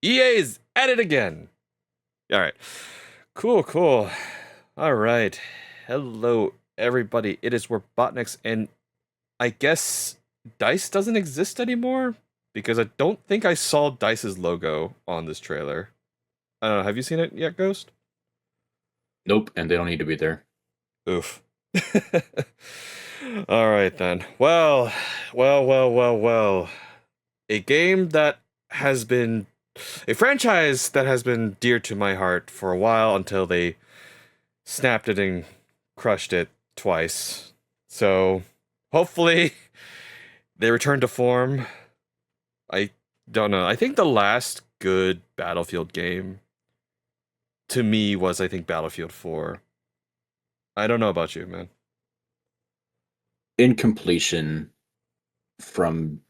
EA's at it again. All right. Cool, cool. All right. Hello, everybody. It is WarbotNiX, and I guess Dice doesn't exist anymore because I don't think I saw Dice's logo on this trailer. I don't know. Have you seen it yet, Ghost? Nope, and they don't need to be there. Oof. All right then. Well. A game that has been a franchise that has been dear to my heart for a while until they snapped it and crushed it twice. So hopefully they return to form. I don't know. I think the last good Battlefield game to me was, I think, Battlefield 4. I don't know about you, man. In completion, from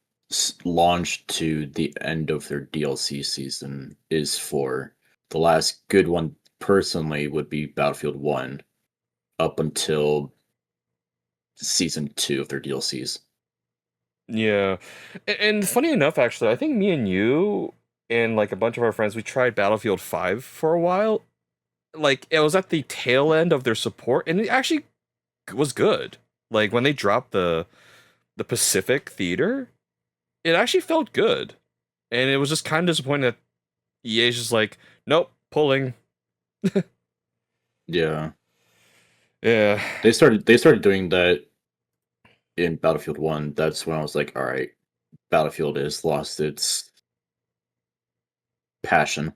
launch to the end of their DLC season is 4. The last good one, personally, would be Battlefield 1, up until season 2 of their DLCs. Yeah. And funny enough, actually, I think me and you and like a bunch of our friends, we tried Battlefield 5 for a while. Like it was at the tail end of their support, and it actually was good. Like when they dropped the Pacific Theater, it actually felt good. And it was just kind of disappointing that EA's just like, nope, pulling. Yeah. Yeah. They started doing that in Battlefield 1. That's when I was like, all right, Battlefield has lost its passion.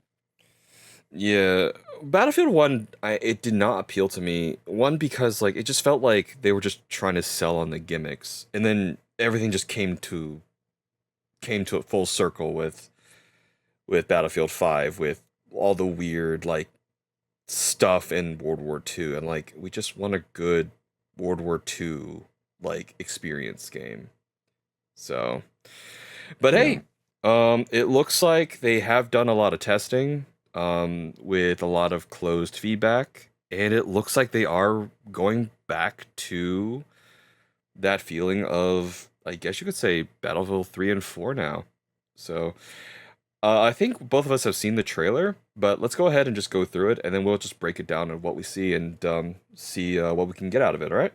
Yeah. Battlefield 1, it did not appeal to me. One, because like it just felt like they were just trying to sell on the gimmicks. And then everything just came to a full circle with Battlefield 5, with all the weird like stuff in World War II, and like we just want a good World War II like experience game. So, but Yeah. hey, it looks like they have done a lot of testing with a lot of closed feedback, and it looks like they are going back to that feeling of, I guess you could say, Battlefield 3 and 4 now. So, I think both of us have seen the trailer, but let's go ahead and just go through it, and then we'll just break it down on what we see and see what we can get out of it. All right?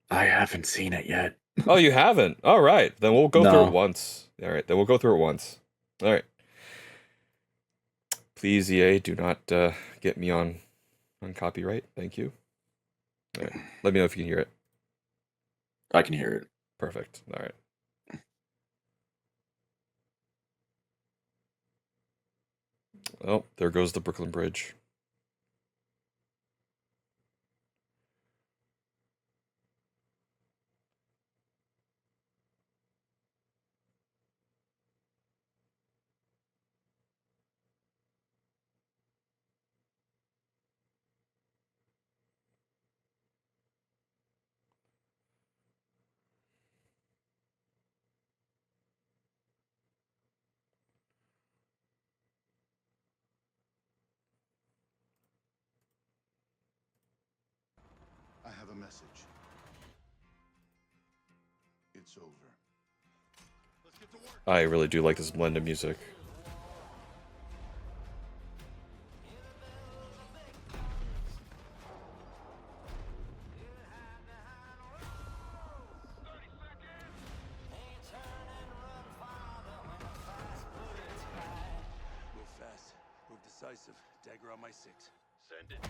I haven't seen it yet. Oh, you haven't? All right, then we'll go through it No. once. All right, then we'll go through it once. All right. Please, EA, do not get me on copyright. Thank you. All right. Let me know if you can hear it. I can hear it. Perfect. All right. Oh, there goes the Brooklyn Bridge. I have a message. It's over. Let's get to work. I really do like this blend of music. Move fast. Move decisive. Dagger on my 6. Send it.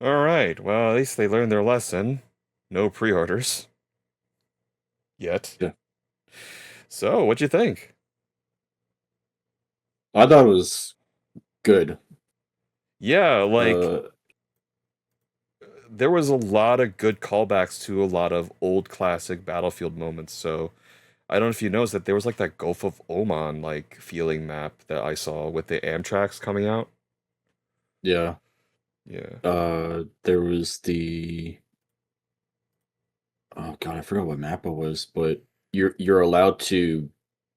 All right. Well, at least they learned their lesson. No pre-orders yet. Yeah. So, what'd you think? I thought it was good. Yeah, like Uh, there was a lot of good callbacks to a lot of old classic Battlefield moments. So, I don't know if you noticed that there was like that Gulf of Oman like feeling map that I saw with the Amtraks coming out. yeah. Yeah. There was the oh god, I forgot what map it was, but you're allowed to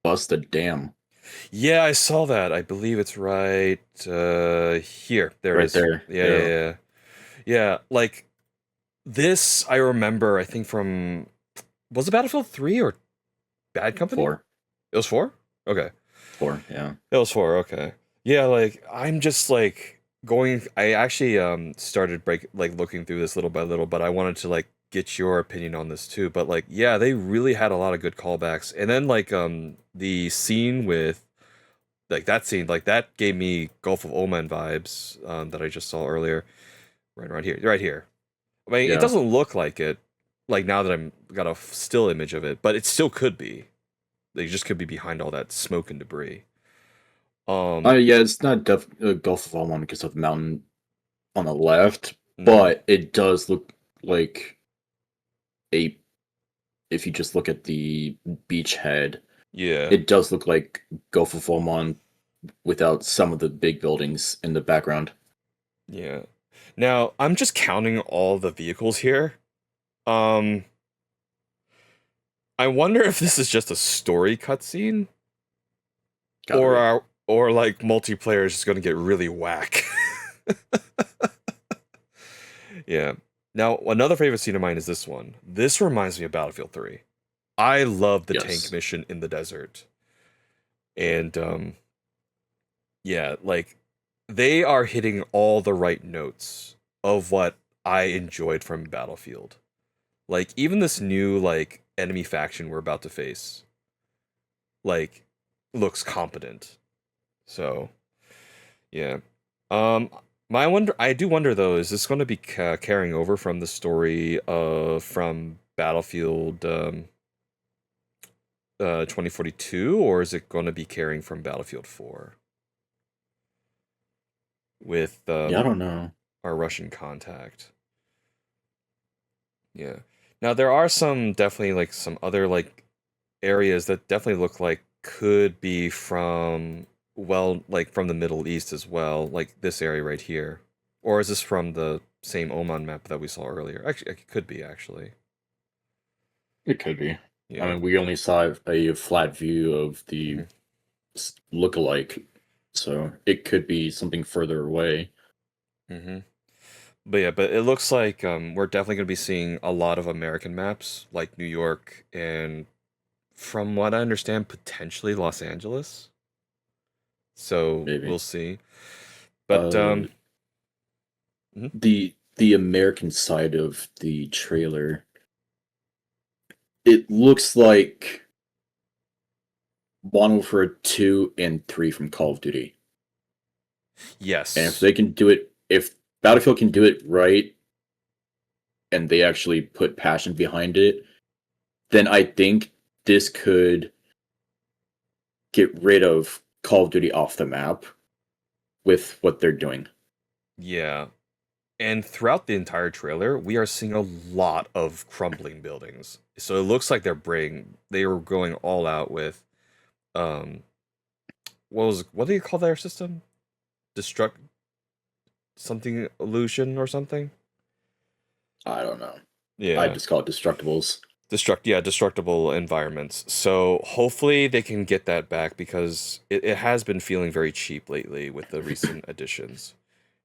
bust a dam Yeah, I saw that. I believe it's right here. There it right is. there. Yeah, yeah, Yeah, yeah. Yeah, like this I remember I think from was it Battlefield 3 or Bad Company? four, It was 4? Okay. four. Yeah, It was 4, okay. Yeah, like I'm just like going I actually started looking through this little by little, but I wanted to like get your opinion on this too. But like yeah, they really had a lot of good callbacks. And then like the scene with like that scene, like that gave me Gulf of Oman vibes that I just saw earlier. Right around here. Right here. I mean, it yeah. doesn't look like it, like now that I'm got a still image of it, but it still could be. They just could be behind all that smoke and debris. Um, Yeah. It's not Gulf of Oman because of the mountain on the left, mhm, but it does look like a. If you just look at the beachhead, yeah, it does look like Gulf of Oman without some of the big buildings in the background. yeah. Now I'm just counting all the vehicles here. Um, I wonder if this is just a story cutscene, Gotta be. or like multiplayer is just gonna get really whack. Yeah. Now, another favorite scene of mine is this one. This reminds me of Battlefield 3. I love the tank Yes. mission in the desert. And yeah, like they are hitting all the right notes of what I enjoyed from Battlefield. Like even this new like enemy faction we're about to face like looks competent. So, yeah. Um, I do wonder though, is this going to be carrying over from the story from Battlefield 2042, or is it going to be carrying from Battlefield 4 with Yeah, I don't know. our Russian contact? Yeah. Now there are some definitely like some other like areas that definitely look like could be from well like from the Middle East as well, like this area right here. Or is this from the same Oman map that we saw earlier? Actually, it could be actually. It could be. I Yeah. mean, we only saw a flat view of the Mhm. look-alike, so it could be something further away. Mhm. But yeah, but it looks like we're definitely going to be seeing a lot of American maps like New York and from what I understand potentially Los Angeles. So, we'll Maybe. see. But Uh, mhm. the American side of the trailer, it looks like Modern Warfare 2 and 3 from Call of Duty. And if Yes. they can do it, if Battlefield can do it right, and they actually put passion behind it, then I think this could get rid of Call of Duty off the map with what they're doing. Yeah. And throughout the entire trailer, we are seeing a lot of crumbling buildings. So it looks like they were going all out with um what do you call their system? Destruct something illusion or something? I don't know. I Yeah. just call it destructibles. Destructible environments. So hopefully they can get that back because it has been feeling very cheap lately with the recent additions.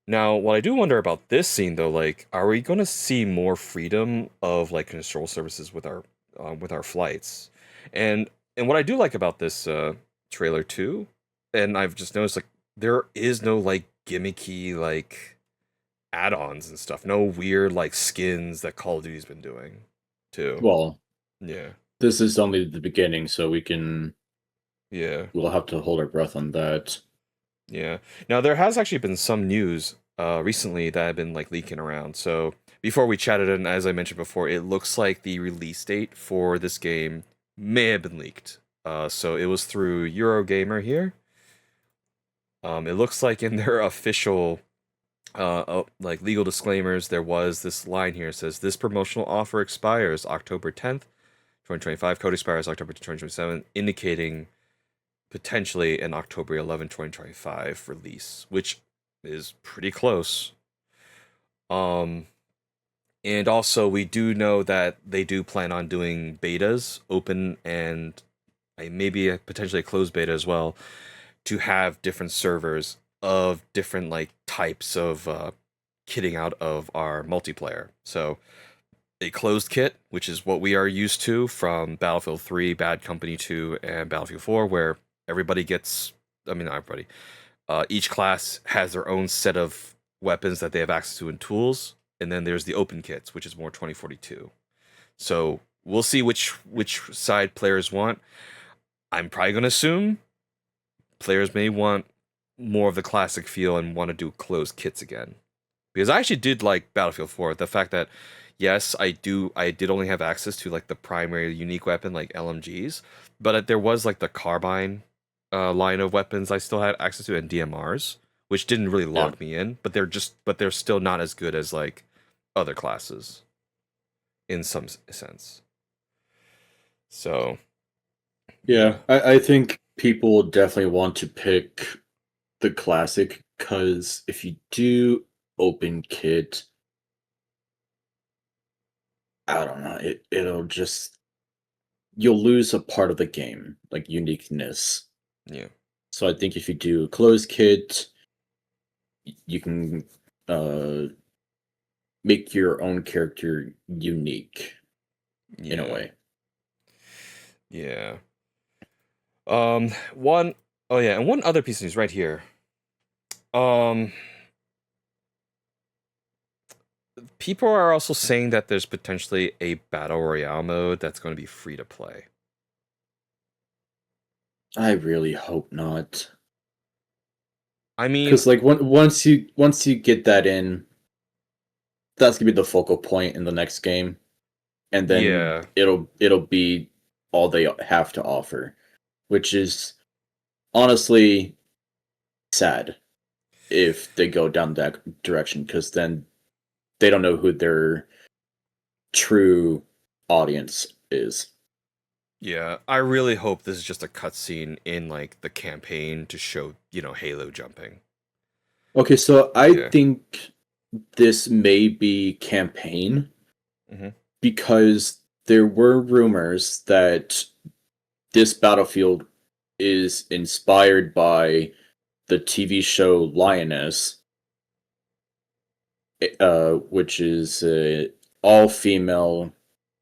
Now, what I do wonder about this scene though, like, are we going to see more freedom of like control services with our flights? And what I do like about this trailer too, and I've just noticed like there is no like gimmicky like add-ons and stuff, no weird like skins that Call of Duty's been doing too. Well, Yeah, this is only the beginning, so yeah, we'll have to hold our breath on that. yeah. Now there has actually been some news recently that have been like leaking around. So before we chatted, and as I mentioned before, it looks like the release date for this game may have been leaked. So it was through Eurogamer here. It looks like in their official like legal disclaimers, there was this line here. It says this promotional offer expires October 10th, 2025. Code expires October 2027, indicating potentially an October 11, 2025 release, which is pretty close. Um, and also we do know that they do plan on doing betas, open and maybe potentially a closed beta as well, to have different servers of different like types of kitting out of our multiplayer. So a closed kit, which is what we are used to from Battlefield 3, Bad Company 2, and Battlefield 4, where everybody gets, I mean, not everybody, each class has their own set of weapons that they have access to and tools. And then there's the open kits, which is more 2042. So we'll see which side players want. I'm probably going to assume players may want more of the classic feel and want to do closed kits again. Because I actually did like Battlefield 4. The fact that yes, I did only have access to like the primary unique weapon like LMGs, but there was like the carbine line of weapons I still had access to and DMRs, which didn't really lock me in, but they're still not as good as like other classes in some sense. So Yeah, I think people definitely want to pick the classic because if you do open kit, I don't know, it'll just you'll lose a part of the game, like uniqueness. yeah. So I think if you do a closed kit, you can uh make your own character unique in a Yeah. way. Yeah. One oh yeah, and one other piece of news right here. Um People are also saying that there's potentially a battle royale mode that's going to be free to play. I really hope not. I mean, Because like once you get that in, that's gonna be the focal point in the next game, and then yeah, it'll be all they have to offer, which is honestly sad if they go down that direction, because then they don't know who their true audience is. yeah. I really hope this is just a cutscene in like the campaign to show, Halo jumping. Okay, so I Yeah. think this may be campaign Hmm. because there were rumors that this battlefield is inspired by the TV show Lioness, which is a all-female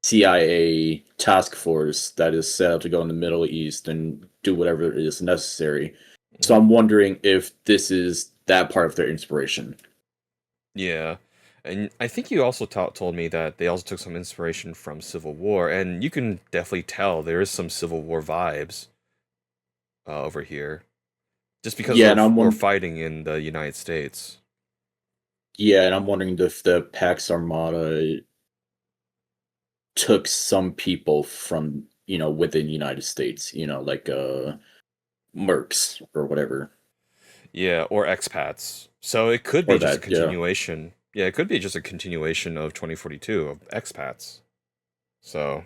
CIA task force that is set out to go in the Middle East and do whatever is necessary. So Hmm. I'm wondering if this is that part of their inspiration. Yeah. And I think you also told me that they also took some inspiration from Civil War, and you can definitely tell there is some Civil War vibes over here, just because Yeah, and we're fighting in the United States. I'm wondering if the Pax Armada took some people from within the United States, like mercs or whatever, Yeah, or expats. So it could or be just a that. Yeah, continuation. Yeah, it could be just a continuation of 2042 of expats. So,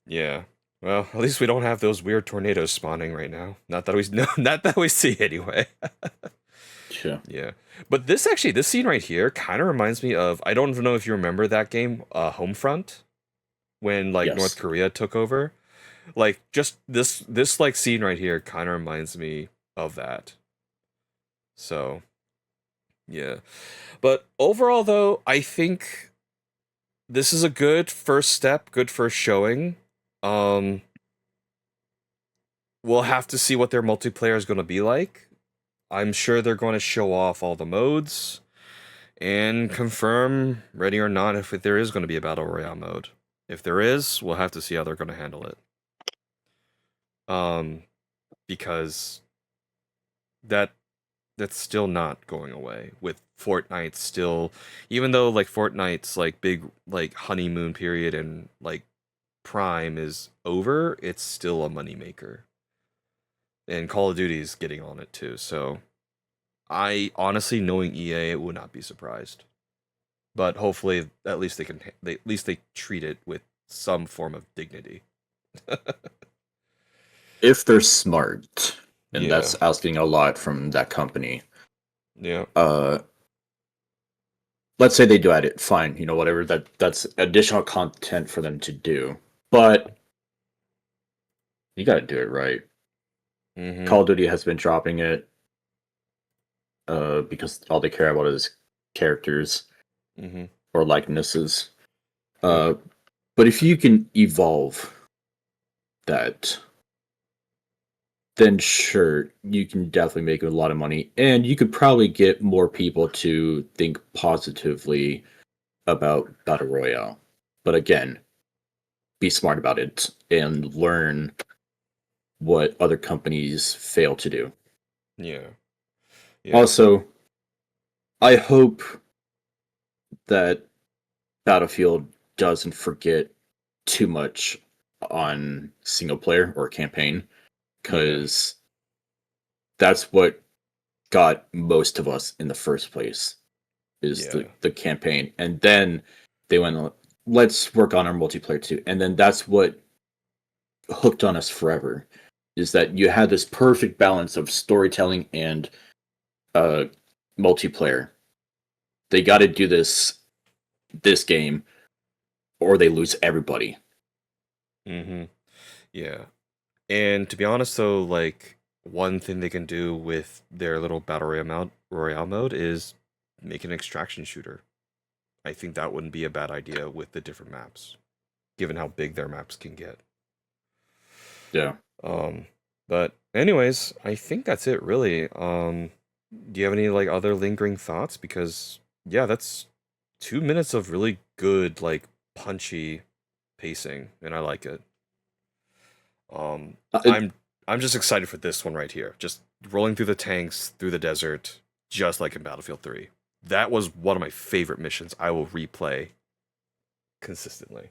yeah. Well, at least we don't have those weird tornadoes spawning right now. Not that we no, not that we see anyway. yeah, Yeah. But this scene right here kind of reminds me of, I don't know if you remember that game, Homefront, when like North yes. Korea took over. Like just this like scene right here kind of reminds me of that. So, yeah. But overall, though, I think this is a good first step, good first showing. Um, we'll have to see what their multiplayer is going to be like. I'm sure they're going to show off all the modes and confirm, ready or not, if there is going to be a battle royale mode. If there is, we'll have to see how they're going to handle it. Um, because that that's still not going away. With Fortnite still, even though like Fortnite's like big like honeymoon period and like Prime is over, it's still a moneymaker. And Call of Duty is getting on it too. So I honestly, knowing EA, would not be surprised. But hopefully, at least at least they treat it with some form of dignity. If they're smart, and Yeah, that's asking a lot from that company. yeah, Let's say they do add it, fine, whatever. That's additional content for them to do. But you got to do it right. mm-hmm, Call of Duty has been dropping it because all they care about is characters mm-hmm. or likenesses. Yep. But if you can evolve that, then sure, you can definitely make a lot of money, and you could probably get more people to think positively about Battle Royale. But again, be smart about it and learn what other companies fail to do. Yeah, yeah, Also, I hope that Battlefield doesn't forget too much on single player or campaign, yeah, because that's what got most of us in the first place is yeah, the campaign. And then they went, let's work on our multiplayer too. And then that's what hooked on us forever, is that you had this perfect balance of storytelling and uh multiplayer. They got to do this game or they lose everybody. mm-hmm, yeah. And to be honest, though, like one thing they can do with their little royale mode is make an extraction shooter. I think that wouldn't be a bad idea with the different maps, given how big their maps can get. Yeah. Um, but anyways, I think that's it really. Do you have any like other lingering thoughts? Because yeah, that's 2 minutes of really good, like punchy pacing, and I like it. Um, It, I'm just excited for this one right here. Just rolling through the tanks through the desert, just like in Battlefield 3. That was one of my favorite missions. I will replay consistently.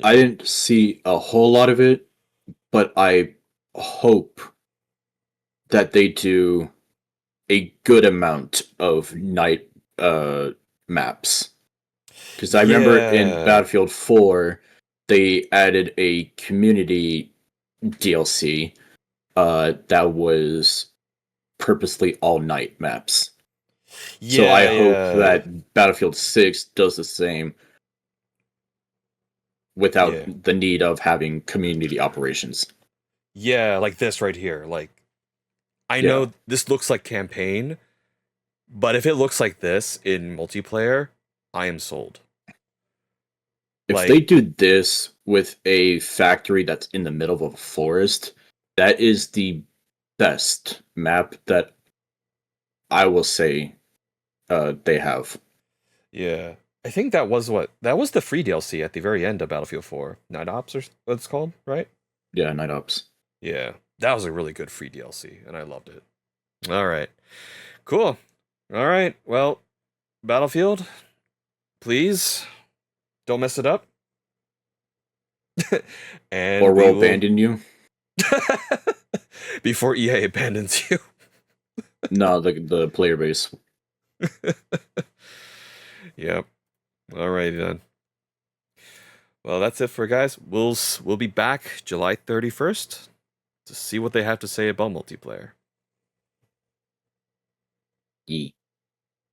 I Yeah. didn't see a whole lot of it, but I hope that they do a good amount of night maps. Because I remember in Yeah. Battlefield 4, they added a community DLC that was purposely all night maps. So I Yeah, hope yeah. that Battlefield 6 does the same without Yeah. the need of having community operations. Yeah, like this right here. Like I Yeah. know this looks like campaign, but if it looks like this in multiplayer, I am sold. If Like they do this with a factory that's in the middle of a forest, that is the best map that I will say they have. yeah. I think that was the free DLC at the very end of Battlefield 4. Night Ops or what it's called, right? Yeah, Night Ops. Yeah. That was a really good free DLC and I loved it. All right. Cool. All right. Well, Battlefield, please don't mess it up. Or And we will will abandon you. before EA abandons you. No, the player base. Yep. Alrighty then. Well, that's it for guys. We'll be back July 31st to see what they have to say about multiplayer. Yeet.